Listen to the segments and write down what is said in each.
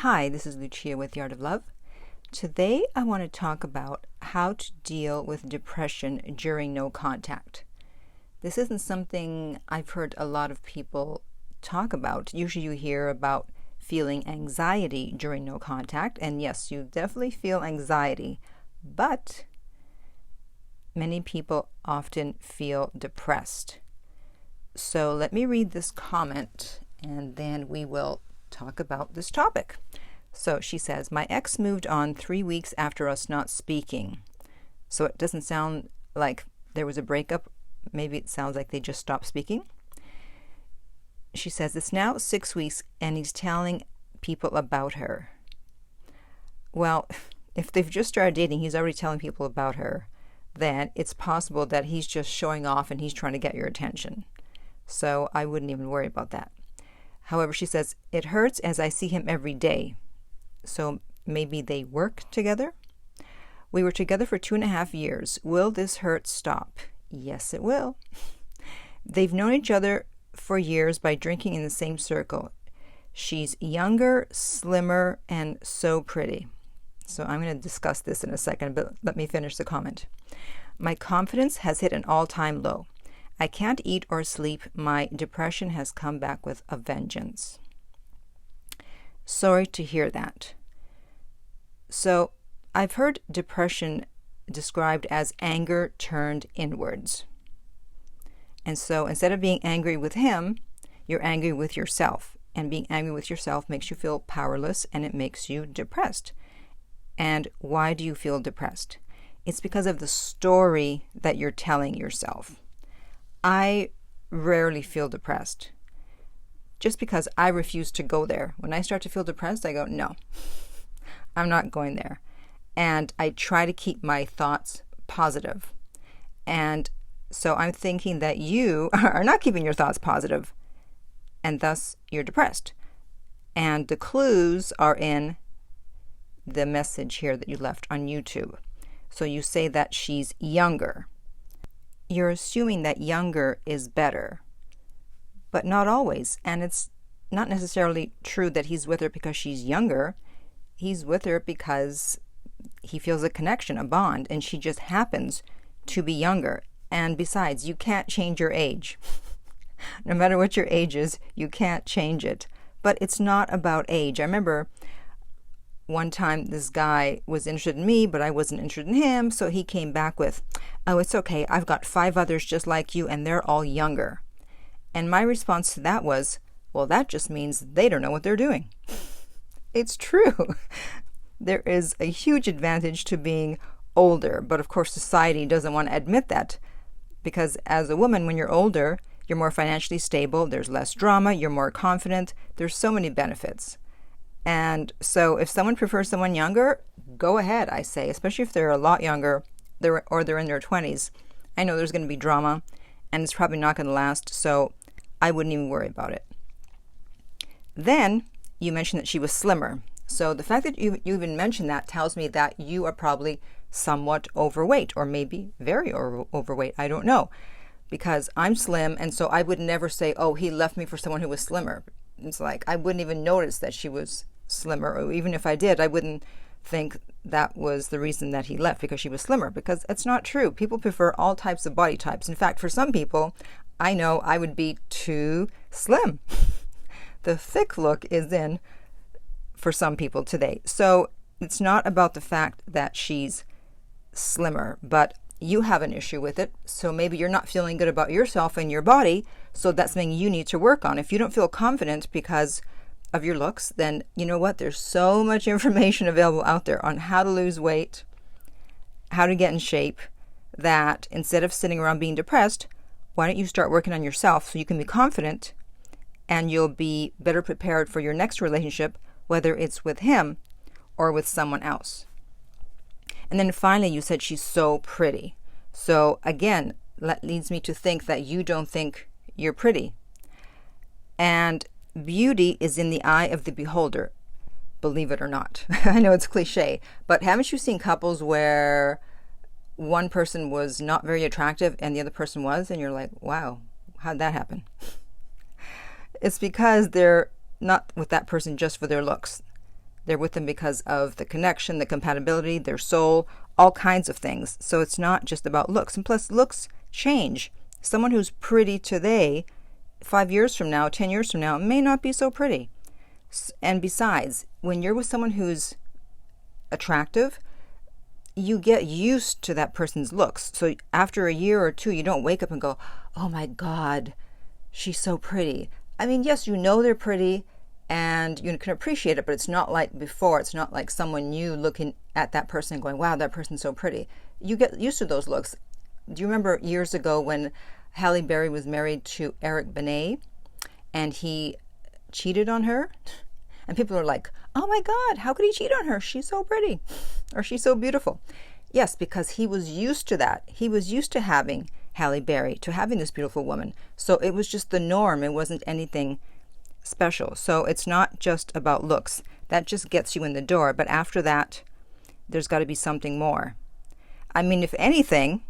Hi, this is Lucia with The Art of Love. Today I want to talk about how to deal with depression during no contact. This isn't something I've heard a lot of people talk about. Usually you hear about feeling anxiety during no contact, and yes, you definitely feel anxiety, but many people often feel depressed. So let me read this comment and then we will talk about this topic. So she says, my ex moved on 3 weeks after us not speaking. So it doesn't sound like there was a breakup. Maybe it sounds like they just stopped speaking. She says, it's now 6 weeks and he's telling people about her. Well, if they've just started dating, he's already telling people about her, then it's possible that he's just showing off and he's trying to get your attention. So I wouldn't even worry about that. However, she says, it hurts as I see him every day. So maybe they work together? We were together for 2.5 years. Will this hurt stop? Yes, it will. They've known each other for years by drinking in the same circle. She's younger, slimmer, and so pretty. So I'm going to discuss this in a second, but let me finish the comment. My confidence has hit an all-time low. I can't eat or sleep. My depression has come back with a vengeance. Sorry to hear that. So I've heard depression described as anger turned inwards. And so instead of being angry with him, you're angry with yourself. And being angry with yourself makes you feel powerless and it makes you depressed. And why do you feel depressed? It's because of the story that you're telling yourself. I rarely feel depressed just because I refuse to go there. When I start to feel depressed, I go, no, I'm not going there. And I try to keep my thoughts positive. And so I'm thinking that you are not keeping your thoughts positive, and thus you're depressed. And the clues are in the message here that you left on YouTube. So you say that she's younger. You're assuming that younger is better, but not always. And it's not necessarily true that he's with her because she's younger. He's with her because he feels a connection, a bond, and she just happens to be younger. And besides, you can't change your age. No matter what your age is, you can't change it. But it's not about age. I remember one time this guy was interested in me, but I wasn't interested in him, so he came back with, oh, it's okay, I've got 5 others just like you, and they're all younger. And my response to that was, well, that just means they don't know what they're doing. It's true. There is a huge advantage to being older, but of course society doesn't want to admit that, because as a woman, when you're older, you're more financially stable, there's less drama, you're more confident, there's so many benefits. And so if someone prefers someone younger, go ahead, I say, especially if they're a lot younger or they're in their 20s. I know there's going to be drama and it's probably not going to last, so I wouldn't even worry about it. Then you mentioned that she was slimmer. So the fact that you even mentioned that tells me that you are probably somewhat overweight, or maybe very overweight. I don't know, because I'm slim, and so I would never say, oh, he left me for someone who was slimmer. It's like I wouldn't even notice that she was slimmer, or even if I did, I wouldn't think that was the reason that he left, because she was slimmer, because it's not true. People prefer all types of body types. In fact, for some people, I know I would be too slim. The thick look is in for some people today. So it's not about the fact that she's slimmer, but you have an issue with it. So maybe you're not feeling good about yourself and your body, so that's something you need to work on. If you don't feel confident because of your looks, then you know what? There's so much information available out there on how to lose weight, how to get in shape, that instead of sitting around being depressed, why don't you start working on yourself so you can be confident and you'll be better prepared for your next relationship, whether it's with him or with someone else. And then finally, you said she's so pretty. So again, that leads me to think that you don't think you're pretty. And beauty is in the eye of the beholder, believe it or not. I know it's cliche, but haven't you seen couples where one person was not very attractive and the other person was, and you're like, wow, how'd that happen? It's because they're not with that person just for their looks. They're with them because of the connection, the compatibility, their soul, all kinds of things. So it's not just about looks. And plus, looks change. Someone who's pretty today, 5 years from now, 10 years from now, may not be so pretty. And besides, when you're with someone who's attractive, you get used to that person's looks. So after a year or two, you don't wake up and go, oh my God, she's so pretty. I mean, yes, you know they're pretty and you can appreciate it, but it's not like before. It's not like someone new looking at that person and going, wow, that person's so pretty. You get used to those looks. Do you remember years ago when Halle Berry was married to Eric Benet and he cheated on her? And people are like, oh my God, how could he cheat on her? She's so pretty, or she's so beautiful. Yes, because he was used to that. He was used to having Halle Berry, to having this beautiful woman. So it was just the norm. It wasn't anything special. So it's not just about looks. That just gets you in the door. But after that, there's got to be something more. I mean, if anything,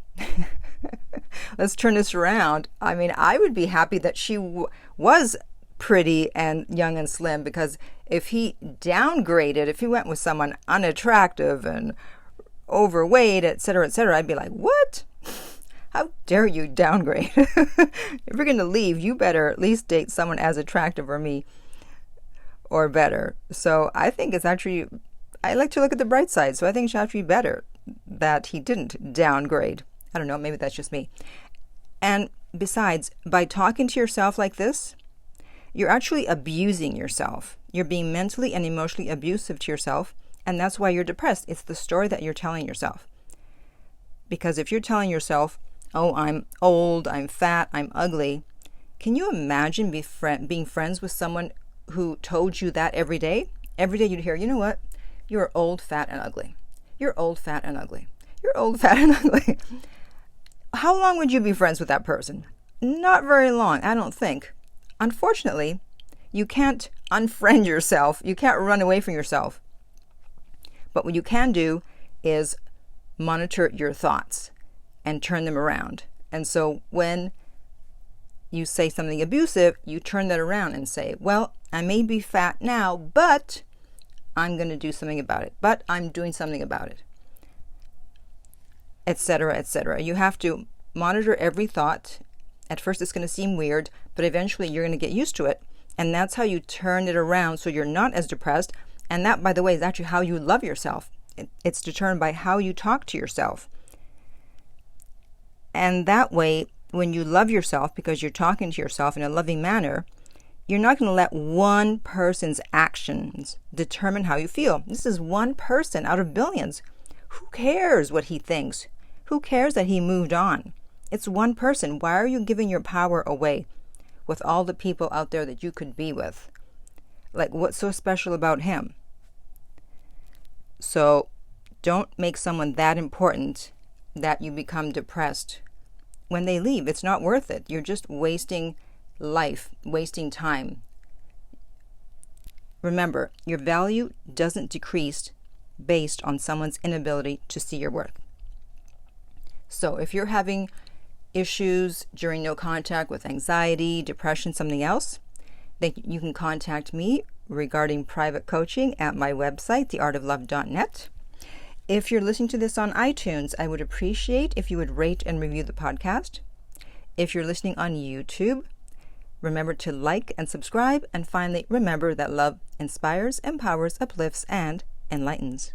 let's turn this around. I mean, I would be happy that she was pretty and young and slim, because if he downgraded, if he went with someone unattractive and overweight, etc., I'd be like, what? How dare you downgrade? If you're going to leave, you better at least date someone as attractive or me or better. So I think it's actually, I like to look at the bright side. So I think it should actually be better that he didn't downgrade. I don't know, maybe that's just me. And besides, by talking to yourself like this, you're actually abusing yourself. You're being mentally and emotionally abusive to yourself, and that's why you're depressed. It's the story that you're telling yourself. Because if you're telling yourself, oh, I'm old, I'm fat, I'm ugly, can you imagine being friends with someone who told you that every day? Every day you'd hear, you know what? You're old, fat, and ugly. You're old, fat, and ugly. You're old, fat, and ugly. How long would you be friends with that person? Not very long, I don't think. Unfortunately, you can't unfriend yourself. You can't run away from yourself. But what you can do is monitor your thoughts and turn them around. And so when you say something abusive, you turn that around and say, well, I may be fat now, but I'm going to do something about it. But I'm doing something about it. Etc., etc. You have to monitor every thought. At first it's going to seem weird, but eventually you're going to get used to it. And that's how you turn it around so you're not as depressed. And that, by the way, is actually how you love yourself. It's determined by how you talk to yourself. And that way, when you love yourself, because you're talking to yourself in a loving manner, you're not going to let one person's actions determine how you feel. This is one person out of billions. Who cares what he thinks? Who cares that he moved on? It's one person. Why are you giving your power away with all the people out there that you could be with? Like, what's so special about him? So don't make someone that important that you become depressed when they leave. It's not worth it. You're just wasting life, wasting time. Remember, your value doesn't decrease based on someone's inability to see your worth. So if you're having issues during no contact with anxiety, depression, something else, then you can contact me regarding private coaching at my website, theartoflove.net. If you're listening to this on iTunes, I would appreciate if you would rate and review the podcast. If you're listening on YouTube, remember to like and subscribe. And finally, remember that love inspires, empowers, uplifts, and enlightens.